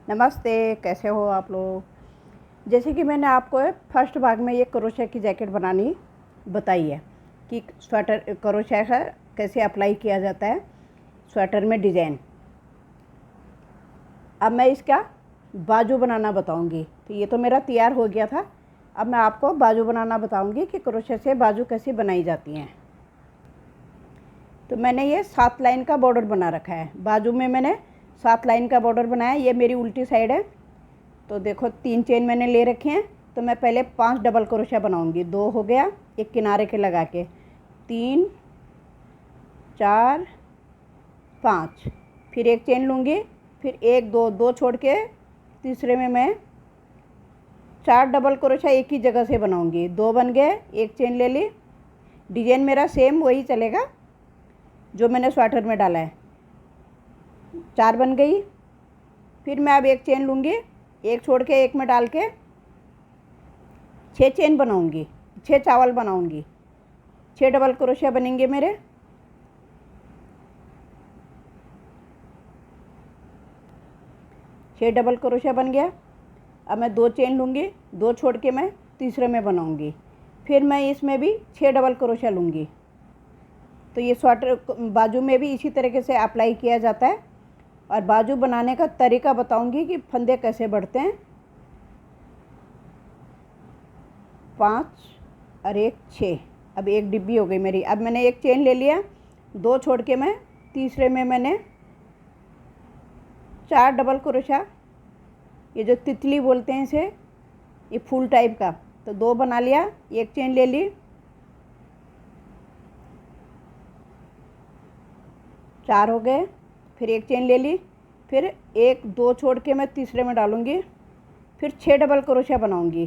नमस्ते, कैसे हो आप लोग। जैसे कि मैंने आपको फर्स्ट भाग में ये क्रोशे की जैकेट बनानी बताई है कि स्वेटर क्रोशे का कैसे अप्लाई किया जाता है स्वेटर में डिज़ाइन। अब मैं इसका बाजू बनाना बताऊंगी। तो ये तो मेरा तैयार हो गया था। अब मैं आपको बाजू बनाना बताऊंगी कि क्रोशे से बाजू कैसे बनाई जाती हैं। तो मैंने ये 7 लाइन का बॉर्डर बना रखा है। बाजू में मैंने 7 लाइन का बॉर्डर बनाया। ये मेरी उल्टी साइड है। तो देखो 3 चेन मैंने ले रखे हैं। तो मैं पहले 5 डबल क्रोशा बनाऊंगी। 2 हो गया, एक किनारे के लगा के, 3 4 5, फिर एक चेन लूँगी, फिर 1 2 2 छोड़ के तीसरे में मैं 4 डबल क्रोशा एक ही जगह से बनाऊंगी। 2 बन गए, एक चेन ले ली। डिजाइन मेरा सेम वही चलेगा जो मैंने स्वेटर में डाला है। 4 बन गई। फिर मैं अब एक चेन लूँगी, एक छोड़ के एक में डाल के 6 चेन बनाऊंगी, 6 चावल बनाऊंगी। 6 डबल क्रोशिया बनेंगे मेरे। छः डबल क्रोशिया बन गया। अब मैं 2 चेन लूँगी, 2 छोड़ के मैं तीसरे में बनाऊंगी। फिर मैं इसमें भी 6 डबल क्रोशिया लूँगी। तो ये स्वेटर बाजू में भी इसी तरीके से अप्लाई किया जाता है। और बाजू बनाने का तरीका बताऊंगी कि फंदे कैसे बढ़ते हैं। 5 और 1 6। अब एक डिब्बी हो गई मेरी। अब मैंने एक चेन ले लिया, 2 छोड़ के मैं तीसरे में मैंने 4 डबल क्रोशा, ये जो तितली बोलते हैं इसे, ये फूल टाइप का, तो 2 बना लिया। एक चेन ले ली, 4 हो गए। फिर एक चेन ले ली, फिर 1 2 छोड़ के मैं तीसरे में डालूँगी। फिर 6 डबल क्रोशा बनाऊँगी।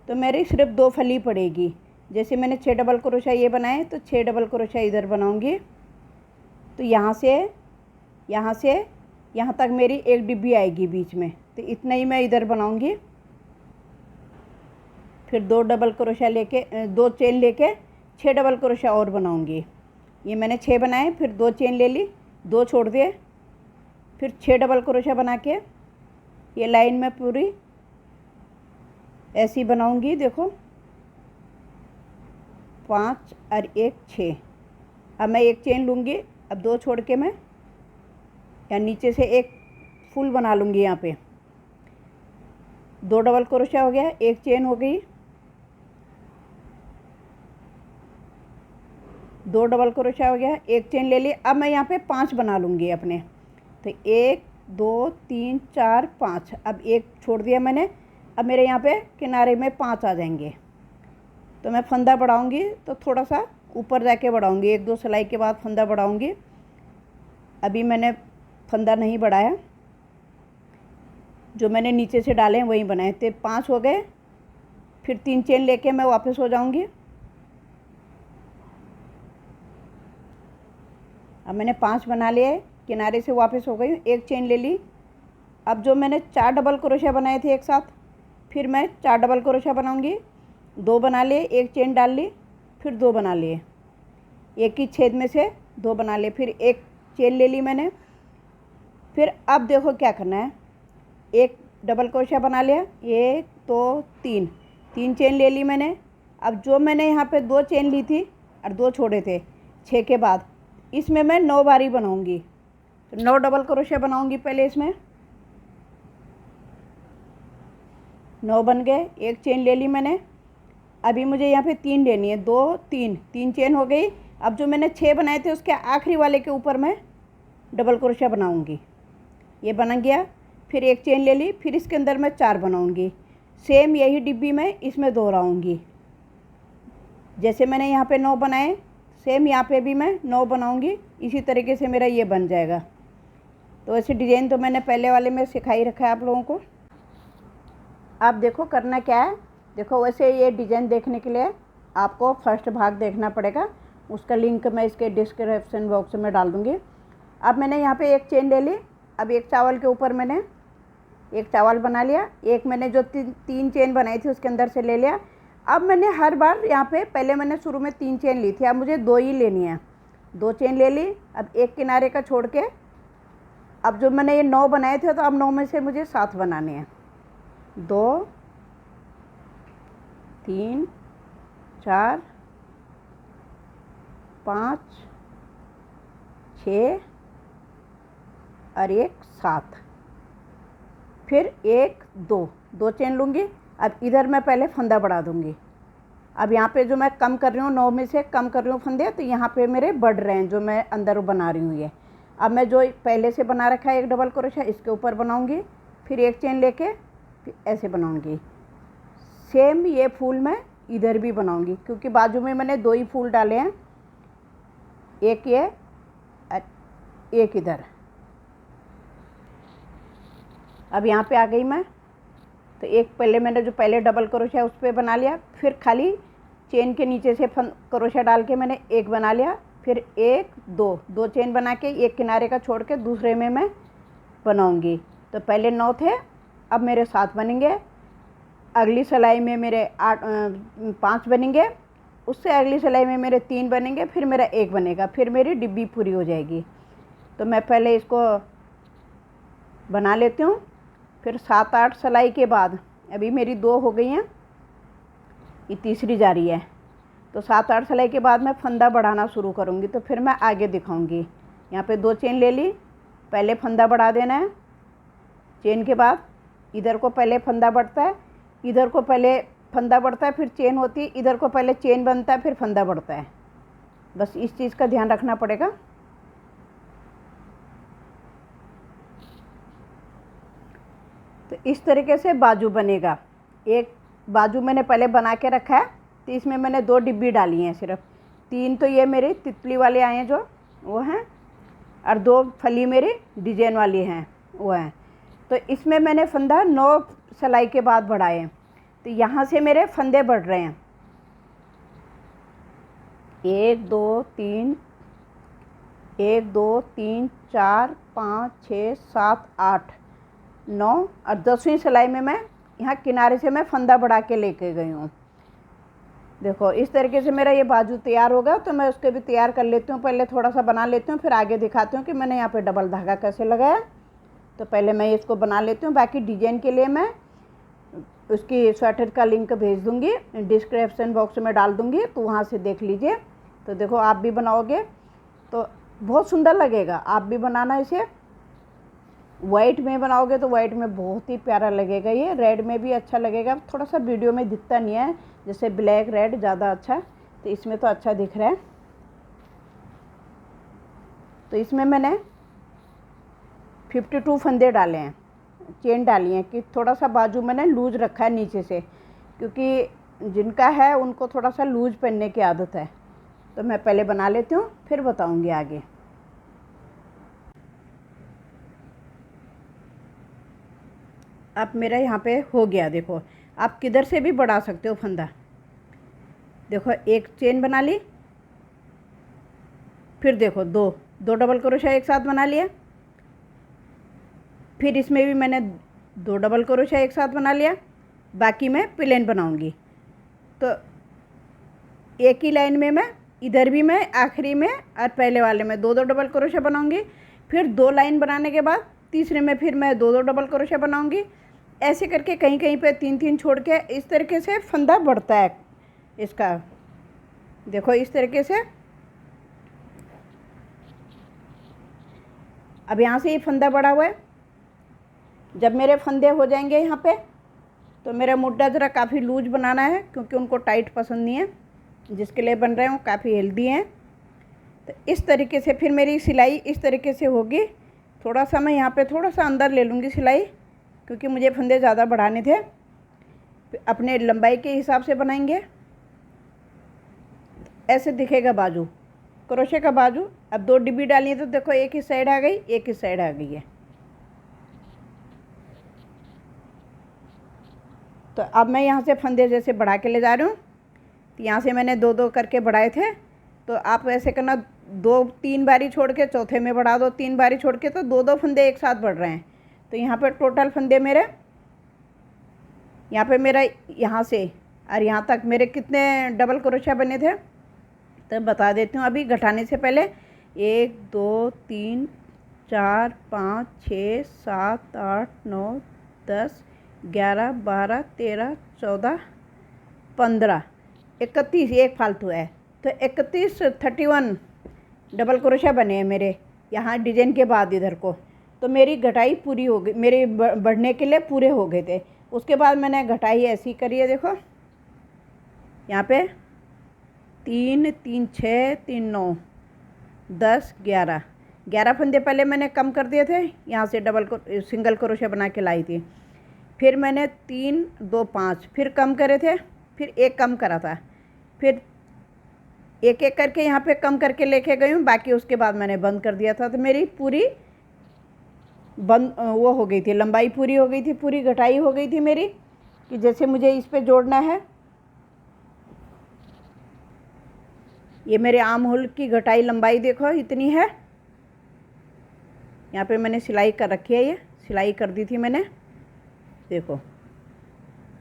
तो मेरी सिर्फ 2 फली पड़ेगी। जैसे मैंने 6 डबल क्रोशा ये बनाए, तो 6 डबल क्रोशा इधर बनाऊँगी। तो यहाँ से यहाँ तक मेरी एक डिब्बी आएगी बीच में। तो इतना ही मैं इधर बनाऊँगी। फिर 2 डबल क्रोशा लेके 2 चेन लेके 6 डबल क्रोशा और बनाऊँगी। ये मैंने 6 बनाए, फिर 2 चेन ले ली, 2 छोड़ दिए, फिर 6 डबल क्रोशा बना के ये लाइन में पूरी ऐसी बनाऊंगी। देखो 5 और 1 6। अब मैं एक चेन लूँगी, अब 2 छोड़ के मैं या नीचे से एक फुल बना लूँगी। यहाँ पे 2 डबल क्रोशा हो गया, एक चेन हो गई, 2 डबल क्रोशा हो गया, एक चेन ले ली। अब मैं यहाँ पे 5 बना लूँगी अपने। तो 1 2 3 4 5। अब एक छोड़ दिया मैंने। अब मेरे यहाँ पे किनारे में 5 आ जाएंगे। तो मैं फंदा बढ़ाऊँगी, तो थोड़ा सा ऊपर जाके बढ़ाऊँगी। 1 2 सिलाई के बाद फंदा बढ़ाऊँगी। अभी मैंने फंदा नहीं बढ़ाया, जो मैंने नीचे से डाले हैं वही बनाए। तो 5 हो गए। फिर 3 चेन लेके मैं वापस हो जाऊँगी। अब मैंने 5 बना लिए, किनारे से वापस हो गई, एक चेन ले ली। अब जो मैंने 4 डबल क्रोशा बनाए थे एक साथ, फिर मैं 4 डबल क्रोशा बनाऊंगी। 2 बना लिए, एक चेन डाल ली, फिर 2 बना लिए, एक ही छेद में से 2 बना लिए, फिर एक चेन ले ली मैंने। फिर अब देखो क्या करना है। एक डबल क्रोशा बना लिया, 1 2 3, 3 चेन ले ली मैंने। अब जो मैंने यहाँ पे 2 चेन ली थी और 2 छोड़े थे 6 के बाद, इसमें मैं 9 बारी बनाऊंगी। तो 9 डबल क्रोशा बनाऊंगी पहले इसमें। 9 बन गए, एक चेन ले ली मैंने। अभी मुझे यहाँ पे 3 लेनी है, 2 3, 3 चेन हो गई। अब जो मैंने 6 बनाए थे उसके आखिरी वाले के ऊपर मैं डबल क्रोशा बनाऊंगी। ये बना गया। फिर एक चेन ले ली, फिर इसके अंदर मैं 4 बनाऊंगी। सेम यही डिब्बी में इसमें दोहराऊंगी। जैसे मैंने यहाँ पे 9 बनाए, सेम यहाँ पे भी मैं 9 बनाऊंगी। इसी तरीके से मेरा ये बन जाएगा। तो ऐसे डिज़ाइन तो मैंने पहले वाले में सिखाई रखा है आप लोगों को। अब देखो करना क्या है। देखो वैसे ये डिज़ाइन देखने के लिए आपको फर्स्ट भाग देखना पड़ेगा। उसका लिंक मैं इसके डिस्क्रिप्शन बॉक्स में डाल दूँगी। अब मैंने यहाँ पे एक चेन ले ली। अब एक चावल के ऊपर मैंने एक चावल बना लिया। एक मैंने जो 3 चेन बनाई थी उसके अंदर से ले लिया। अब मैंने हर बार यहाँ पे पहले मैंने शुरू में 3 चेन ली थी, अब मुझे 2 ही लेनी है। 2 चेन ले ली। अब एक किनारे का छोड़ के अब जो मैंने ये 9 बनाए थे, तो अब 9 में से मुझे 7 बनाने हैं। 2 3 4 5 6 और 1 7। फिर 1 2 चेन लूँगी। अब इधर मैं पहले फंदा बढ़ा दूँगी। अब यहाँ पे जो मैं कम कर रही हूँ, 9 में से कम कर रही हूँ फंदे, तो यहाँ पे मेरे बढ़ रहे हैं जो मैं अंदर बना रही हूँ ये। अब मैं जो पहले से बना रखा है एक डबल क्रोशा, इसके ऊपर बनाऊँगी, फिर एक चेन लेके फिर ऐसे बनाऊँगी। सेम ये फूल मैं इधर भी बनाऊँगी, क्योंकि बाजू में मैंने 2 ही फूल डाले हैं, एक ये और एक इधर। अब यहाँ पे आ गई मैं, तो एक पहले मैंने जो पहले डबल क्रोशा उस पर बना लिया, फिर खाली चेन के नीचे से क्रोशा डाल के मैंने एक बना लिया, फिर 1 2 चेन बना के एक किनारे का छोड़ के दूसरे में मैं बनाऊंगी। तो पहले 9 थे, अब मेरे 7 बनेंगे। अगली सिलाई में मेरे 5 बनेंगे, उससे अगली सिलाई में मेरे 3 बनेंगे, फिर मेरा 1 बनेगा, फिर मेरी डिब्बी पूरी हो जाएगी। तो मैं पहले इसको बना लेती हूँ। फिर 7-8 सिलाई के बाद, अभी मेरी 2 हो गई हैं, ये तीसरी जा रही है, तो 7-8 सिलाई के बाद मैं फंदा बढ़ाना शुरू करूँगी। तो फिर मैं आगे दिखाऊँगी। यहाँ पे 2 चेन ले ली, पहले फंदा बढ़ा देना है। चेन के बाद इधर को पहले फंदा बढ़ता है, इधर को पहले फंदा बढ़ता है, फिर चेन होती है, इधर को पहले चेन बनता है, फिर फंदा बढ़ता है। बस इस चीज़ का ध्यान रखना पड़ेगा। तो इस तरीके से बाजू बनेगा। एक बाजू मैंने पहले बना के रखा है, तो इसमें मैंने 2 डिब्बी डाली हैं सिर्फ। 3 तो ये मेरे तितली वाले आए हैं जो वो हैं, और 2 फली मेरी डिजाइन वाली हैं वो हैं। तो इसमें मैंने फंदा 9 सिलाई के बाद बढ़ाए हैं, तो यहाँ से मेरे फंदे बढ़ रहे हैं। 1 2 3 1 2 3 4 5 6 7 8 9 और 10वीं सिलाई में मैं यहाँ किनारे से मैं फंदा बढ़ा के लेके गई हूँ। देखो इस तरीके से मेरा ये बाजू तैयार होगा। तो मैं उसके भी तैयार कर लेती हूँ, पहले थोड़ा सा बना लेती हूँ, फिर आगे दिखाती हूँ कि मैंने यहाँ पे डबल धागा कैसे लगाया। तो पहले मैं इसको बना लेती हूँ, बाकी डिजाइन के लिए मैं उसकी स्वेटर का लिंक भेज दूँगी, डिस्क्रिप्शन बॉक्स में डाल दूँगी, तो वहाँ से देख लीजिए। तो देखो आप भी बनाओगे तो बहुत सुंदर लगेगा। आप भी बनाना इसे। वाइट में बनाओगे तो वाइट में बहुत ही प्यारा लगेगा, ये रेड में भी अच्छा लगेगा। थोड़ा सा वीडियो में दिखता नहीं है, जैसे ब्लैक रेड ज़्यादा अच्छा है, तो इसमें तो अच्छा दिख रहा है। तो इसमें मैंने 52 फंदे डाले हैं, चेन डाली हैं, कि थोड़ा सा बाजू मैंने लूज रखा है नीचे से, क्योंकि जिनका है उनको थोड़ा सा लूज पहनने की आदत है। तो मैं पहले बना लेती हूँ, फिर बताऊँगी आगे। अब मेरा यहाँ पे हो गया। देखो आप किधर से भी बढ़ा सकते हो फंदा। देखो एक चेन बना ली, फिर देखो दो डबल क्रोशा एक साथ बना लिया, फिर इसमें भी मैंने 2 डबल क्रोशा एक साथ बना लिया। बाकी मैं प्लेन बनाऊंगी। तो एक ही लाइन में मैं इधर भी मैं आखिरी में और पहले वाले में 2 डबल क्रोशा बनाऊंगी। फिर 2 लाइन बनाने के बाद तीसरे में फिर मैं 2 डबल क्रोशा बनाऊंगी। ऐसे करके कहीं कहीं पे 3 छोड़ के इस तरीके से फंदा बढ़ता है इसका। देखो इस तरीके से। अब यहाँ से ये फंदा बढ़ा हुआ है। जब मेरे फंदे हो जाएंगे यहाँ पे, तो मेरा मुड्डा ज़रा काफ़ी लूज बनाना है, क्योंकि उनको टाइट पसंद नहीं है। जिसके लिए बन रहे हैं वो काफ़ी हेल्दी हैं। तो इस तरीके से फिर मेरी सिलाई इस तरीके से होगी। थोड़ा सा मैं यहाँ पे थोड़ा सा अंदर ले लूँगी सिलाई, क्योंकि मुझे फंदे ज़्यादा बढ़ाने थे। अपने लंबाई के हिसाब से बनाएंगे। ऐसे दिखेगा बाजू, क्रोशे का बाजू। अब 2 डिब्बी डाली है, तो देखो एक ही साइड आ गई, एक ही साइड आ गई है। तो अब मैं यहाँ से फंदे जैसे बढ़ा के ले जा रही हूँ। तो यहाँ से मैंने 2 करके बढ़ाए थे, तो आप ऐसे करना 2-3 बारी छोड़ के चौथे में बढ़ा दो, 3 बारी छोड़ के, तो 2 फंदे एक साथ बढ़ रहे हैं। तो यहाँ पे टोटल फंदे मेरे यहाँ पे मेरा यहाँ से और यहाँ तक मेरे कितने डबल क्रोशा बने थे, तो बता देती हूँ अभी घटाने से पहले। 1 2 3 4 5 6 7 8 9 10 11 12 13 14 15 31, एक फालतू है तो 31 31 डबल क्रोशिया बने हैं मेरे यहाँ डिजाइन के बाद इधर को। तो मेरी घटाई पूरी हो गई, मेरे बढ़ने के लिए पूरे हो गए थे। उसके बाद मैंने घटाई ऐसी करी है, देखो यहाँ पे 3 3 6 3 9 10 11 फंदे पहले मैंने कम कर दिए थे, यहाँ से डबल को सिंगल क्रोशिया बना के लाई थी। फिर मैंने 3 2 5 फिर कम करे थे, फिर एक कम करा था, फिर एक एक करके यहाँ पे कम करके लेके गई हूँ। बाकी उसके बाद मैंने बंद कर दिया था। तो मेरी पूरी बंद वो हो गई थी, लंबाई पूरी हो गई थी, पूरी घटाई हो गई थी मेरी, कि जैसे मुझे इस पे जोड़ना है। ये मेरे आर्म होल की घटाई लंबाई देखो इतनी है। यहाँ पे मैंने सिलाई कर रखी है, ये सिलाई कर दी थी मैंने, देखो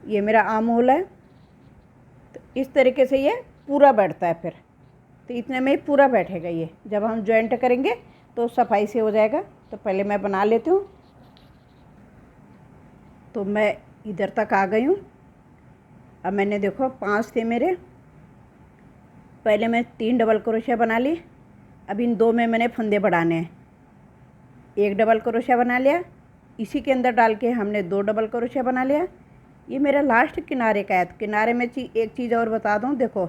ये मेरा आर्म होल है। तो इस तरीके से ये पूरा बैठता है। फिर तो इतने में ही पूरा बैठेगा ये। जब हम जॉइंट करेंगे तो सफाई से हो जाएगा। तो पहले मैं बना लेती हूँ। तो मैं इधर तक आ गई हूँ। अब मैंने देखो 5 थे मेरे, पहले मैं 3 डबल क्रोशिया बना ली। अब इन 2 में मैंने फंदे बढ़ाने हैं। 1 डबल क्रोशिया बना लिया, इसी के अंदर डाल के हमने 2 डबल क्रोशिया बना लिया। ये मेरा लास्ट किनारे का है। तो किनारे में एक चीज़ और बता दूँ, देखो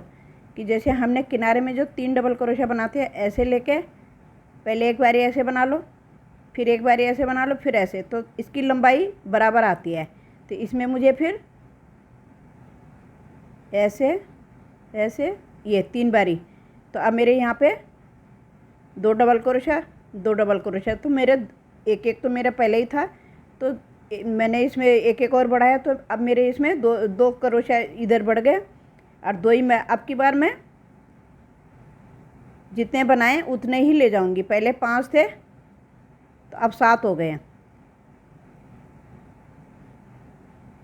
कि जैसे हमने किनारे में जो 3 डबल क्रोशिया बनाते हैं, ऐसे लेके पहले एक बारी ऐसे बना लो, फिर एक बारी ऐसे बना लो, फिर ऐसे, तो इसकी लंबाई बराबर आती है। तो इसमें मुझे फिर ऐसे ऐसे ये 3 बारी। तो अब मेरे यहाँ पे 2 डबल क्रोशिया 2 डबल क्रोशिया, तो मेरे एक एक तो मेरा पहले ही था, तो मैंने इसमें एक एक और बढ़ाया। तो अब मेरे इसमें 2 क्रोशिया इधर बढ़ गए और 2 ही मैं अब की बार मैं जितने बनाए उतने ही ले जाऊंगी। पहले 5 थे तो अब 7 हो गए हैं।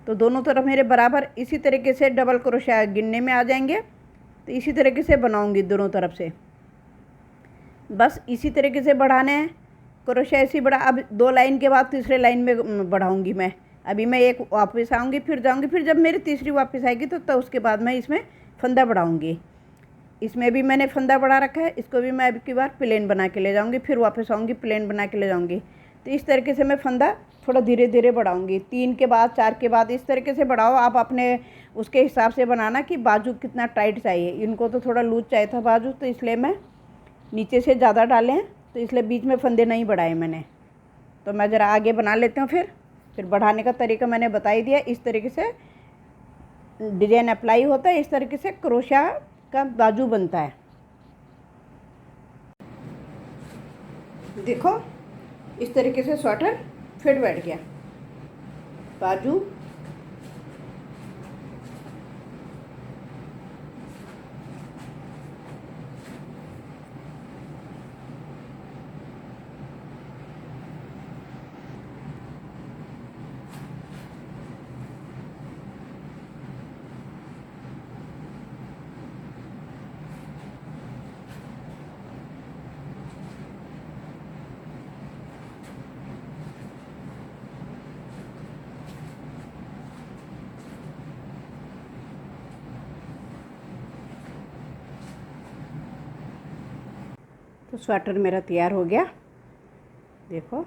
तो दोनों तरफ मेरे बराबर इसी तरीके से डबल क्रोशिया गिनने में आ जाएंगे। तो इसी तरीके से बनाऊंगी दोनों तरफ से, बस इसी तरीके से बढ़ाने हैं। क्रोशिया ऐसे बढ़ा। अब 2 लाइन के बाद तीसरे लाइन में बढ़ाऊंगी मैं। अभी मैं एक वापस आऊँगी, फिर जाऊँगी, फिर जब मेरी तीसरी वापस आएगी तो उसके बाद मैं इसमें फंदा बढ़ाऊँगी। इसमें भी मैंने फंदा बढ़ा रखा है, इसको भी मैं अब की बार प्लेन बना के ले जाऊँगी, फिर वापस आऊँगी प्लेन बना के ले जाऊँगी। तो इस तरीके से मैं फंदा थोड़ा धीरे धीरे बढ़ाऊँगी। 3 के बाद 4 के बाद इस तरीके से बढ़ाओ। आप अपने उसके हिसाब से बनाना कि बाजू कितना टाइट चाहिए। इनको तो थोड़ा लूज चाहिए था बाजू, तो इसलिए मैं नीचे से ज़्यादा डाले हैं, तो इसलिए बीच में फंदे नहीं बढ़ाए मैंने। तो मैं ज़रा आगे बना लेती हूँ। फिर बढ़ाने का तरीका मैंने बता ही दिया। इस तरीके से डिजाइन अप्लाई होता है, इस तरीके से क्रोशिया का बाजू बनता है। देखो इस तरीके से स्वेटर फिट बैठ गया बाजू। तो स्वेटर मेरा तैयार हो गया, देखो।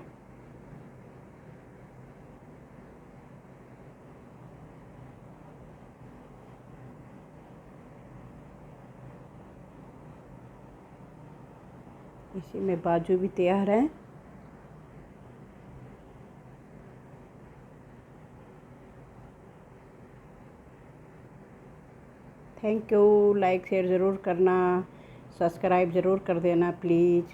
इसी में बाजू भी तैयार है। Thank you. लाइक शेयर ज़रूर करना, सब्सक्राइब ज़रूर कर देना प्लीज़।